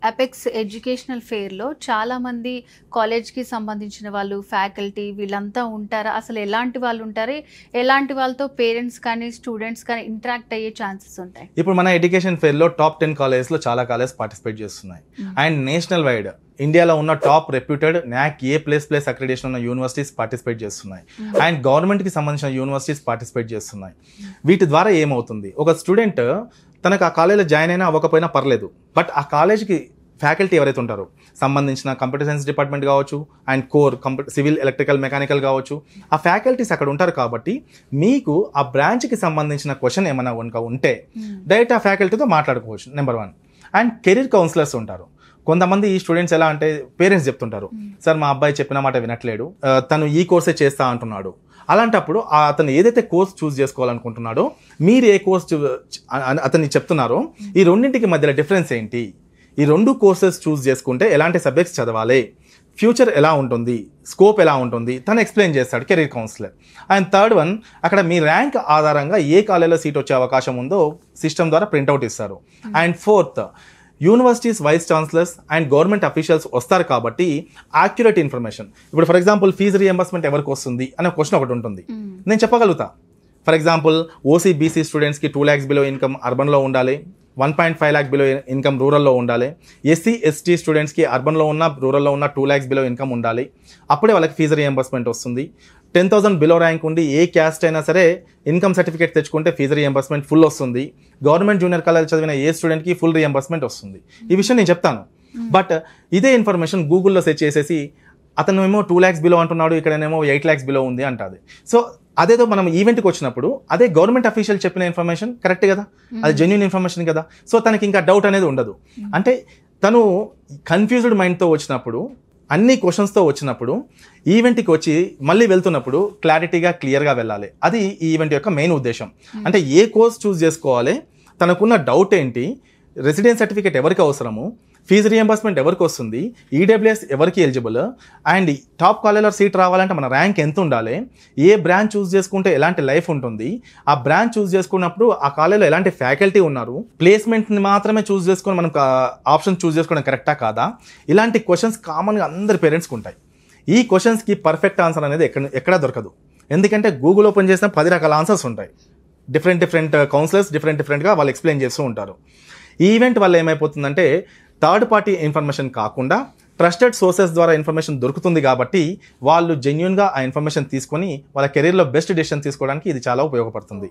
Apex educational ఫెయిర్‌లో చాలామంది కాలేజ్‌కి సంబంధించిన వాళ్ళు, ఫ్యాకల్టీ వీళ్ళంతా ఉంటారా? అసలు ఎలాంటి వాళ్ళు ఉంటారు? ఎలాంటి వాళ్ళతో పేరెంట్స్ కానీ, స్టూడెంట్స్ కానీ ఇంటరాక్ట్ అయ్యే ఛాన్సెస్ ఉంటాయి? ఇప్పుడు మన ఎడ్యుకేషన్ ఫెయిర్‌లో టాప్ 10 కాలేజెస్‌లో చాలా కాలేజెస్ పార్టిసిపేట్ చేస్తున్నాయి. అండ్ నేషనల్ వైడ్ ఇండియాలో ఉన్న top reputed NAAC A++ accreditation ఉన్న యూనివర్సిటీస్ పార్టిసిపేట్ చేస్తున్నాయి. అండ్ గవర్నమెంట్కి సంబంధించిన యూనివర్సిటీస్ పార్టిసిపేట్ చేస్తున్నాయి. వీటి ద్వారా ఏమవుతుంది, ఒక స్టూడెంట్ తనకు ఆ కాలేజీలో జాయిన్ అయినా అవ్వకపోయినా పర్లేదు, బట్ ఆ కాలేజీకి ఫ్యాకల్టీ ఎవరైతే ఉంటారో సంబంధించిన కంప్యూటర్ సైన్స్ డిపార్ట్మెంట్ కావచ్చు and core civil electrical mechanical కావచ్చు, ఆ ఫ్యాకల్టీస్ అక్కడ ఉంటారు. కాబట్టి మీకు ఆ బ్రాంచ్కి సంబంధించిన క్వశ్చన్ ఏమైనా ఉంటే డైరెక్ట్ ఆ ఫ్యాకల్టీతో మాట్లాడుకోవచ్చు. నెంబర్ 1. అండ్ కెరీర్ కౌన్సిలర్స్ ఉంటారు. కొంతమంది ఈ స్టూడెంట్స్ ఎలా అంటే పేరెంట్స్ చెప్తుంటారు, సార్ మా అబ్బాయి చెప్పిన మాట వినట్లేడు, తను ఈ కోర్సే చేస్తా అంటున్నాడు. అలాంటప్పుడు అతను ఏదైతే కోర్స్ చూస్ చేసుకోవాలనుకుంటున్నాడో, మీరు ఏ కోర్స్ అతన్ని చెప్తున్నారో, ఈ రెండింటికి మధ్యలో డిఫరెన్స్ ఏంటి, ఈ 2 కోర్సెస్ చూస్ చేసుకుంటే ఎలాంటి సబ్జెక్ట్స్ చదవాలి, ఫ్యూచర్ ఎలా ఉంటుంది, స్కోప్ ఎలా ఉంటుంది, తను ఎక్స్ప్లెయిన్ చేస్తాడు career counsellor. And third one, అక్కడ మీ ర్యాంక్ ఆధారంగా ఏ కాలేజీలో సీట్ వచ్చే అవకాశం ఉందో సిస్టమ్ ద్వారా ప్రింట్అవుట్ ఇస్తారు. And fourth, universities vice chancellors and government officials వస్తారు కాబట్టి యాక్యురేట్ ఇన్ఫర్మేషన్. ఇప్పుడు ఫర్ ఎగ్జాంపుల్ ఫీజు రియంబర్స్మెంట్ ఎవరికి వస్తుంది అనే క్వశ్చన్ ఒకటి ఉంటుంది, నేను చెప్పగలుగుతా. ఫర్ ఎగ్జాంపుల్ ఓసీ బీసీ స్టూడెంట్స్కి 2 lakhs బిలో ఇన్కమ్ అర్బన్లో ఉండాలి, 1.5 lakh బిలో ఇన్కమ్ రూరల్లో ఉండాలి. ఎస్సీ ఎస్టీ స్టూడెంట్స్కి అర్బన్లో ఉన్న రూరల్లో ఉన్న 2 lakhs బిలో ఇన్కమ్ ఉండాలి. అప్పుడే వాళ్ళకి ఫీజు రియంబర్స్మెంట్ వస్తుంది. 10,000 బిలో ర్యాంక్ ఉండి ఏ క్యాస్ట్ అయినా సరే ఇన్కమ్ సర్టిఫికేట్ తెచ్చుకుంటే ఫీజు రియంబర్స్మెంట్ ఫుల్ వస్తుంది. గవర్నమెంట్ జూనియర్ కాలేజ్ చదివిన ఏ స్టూడెంట్కి ఫుల్ రియంబర్స్మెంట్ వస్తుంది. ఈ విషయం నేను చెప్తాను. బట్ ఇదే ఇన్ఫర్మేషన్ గూగుల్లో సెర్చ్ చేసేసి అతను ఏమో 2 lakhs బిలో అంటున్నాడు, ఇక్కడనేమో 8 lakhs బిలో ఉంది అంటుంది. సో అదేదో మనం ఈవెంట్కి వచ్చినప్పుడు అదే గవర్నమెంట్ అఫీషియల్ చెప్పిన ఇన్ఫర్మేషన్ కరెక్ట్ కదా, అది జెన్యూన్ ఇన్ఫర్మేషన్ కదా. సో తనకి ఇంకా డౌట్ అనేది ఉండదు. అంటే తను కన్ఫ్యూజ్డ్ మైండ్తో వచ్చినప్పుడు, అన్ని క్వశ్చన్స్తో వచ్చినప్పుడు, ఈవెంట్కి వచ్చి మళ్ళీ వెళ్తున్నప్పుడు క్లారిటీగా క్లియర్గా వెళ్ళాలి. అది ఈ ఈవెంట్ యొక్క మెయిన్ ఉద్దేశం. అంటే ఏ కోర్స్ చూస్ చేసుకోవాలి, తనకున్న డౌట్ ఏంటి, రెసిడెన్స్ సర్టిఫికేట్ ఎవరికి అవసరము, ఫీజు రియంబర్స్మెంట్ ఎవరికి వస్తుంది, ఈడబ్ల్యూఎస్ ఎవరికి ఎలిజిబుల్, అండ్ టాప్ కాలేజీలో సీట్ రావాలంటే మన ర్యాంక్ ఎంత ఉండాలి, ఏ బ్రాంచ్ చూస్ చేసుకుంటే ఎలాంటి లైఫ్ ఉంటుంది, ఆ బ్రాంచ్ చూస్ చేసుకున్నప్పుడు ఆ కాలేజీలో ఎలాంటి ఫ్యాకల్టీ ఉన్నారు, ప్లేస్మెంట్ని మాత్రమే చూస్ చేసుకొని మనం ఆప్షన్ చూస్ చేసుకోవడం కరెక్టా కాదా, ఇలాంటి క్వశ్చన్స్ కామన్గా అందరి పేరెంట్స్కి ఉంటాయి. ఈ క్వశ్చన్స్కి పర్ఫెక్ట్ ఆన్సర్ అనేది ఎక్కడా దొరకదు. ఎందుకంటే గూగుల్ ఓపెన్ చేసిన 10 రకాల ఆన్సర్స్ ఉంటాయి. డిఫరెంట్ కౌన్సిలర్స్ డిఫరెంట్గా వాళ్ళు ఎక్స్ప్లెయిన్ చేస్తూ ఉంటారు. ఈ ఈవెంట్ వల్ల ఏమైపోతుందంటే థర్డ్ పార్టీ ఇన్ఫర్మేషన్ కాకుండా ట్రస్టెడ్ సోర్సెస్ ద్వారా ఇన్ఫర్మేషన్ దొరుకుతుంది. కాబట్టి వాళ్ళు జెన్యూన్గా ఆ ఇన్ఫర్మేషన్ తీసుకొని వాళ్ళ కెరీర్లో బెస్ట్ డెసిషన్ తీసుకోవడానికి ఇది చాలా ఉపయోగపడుతుంది.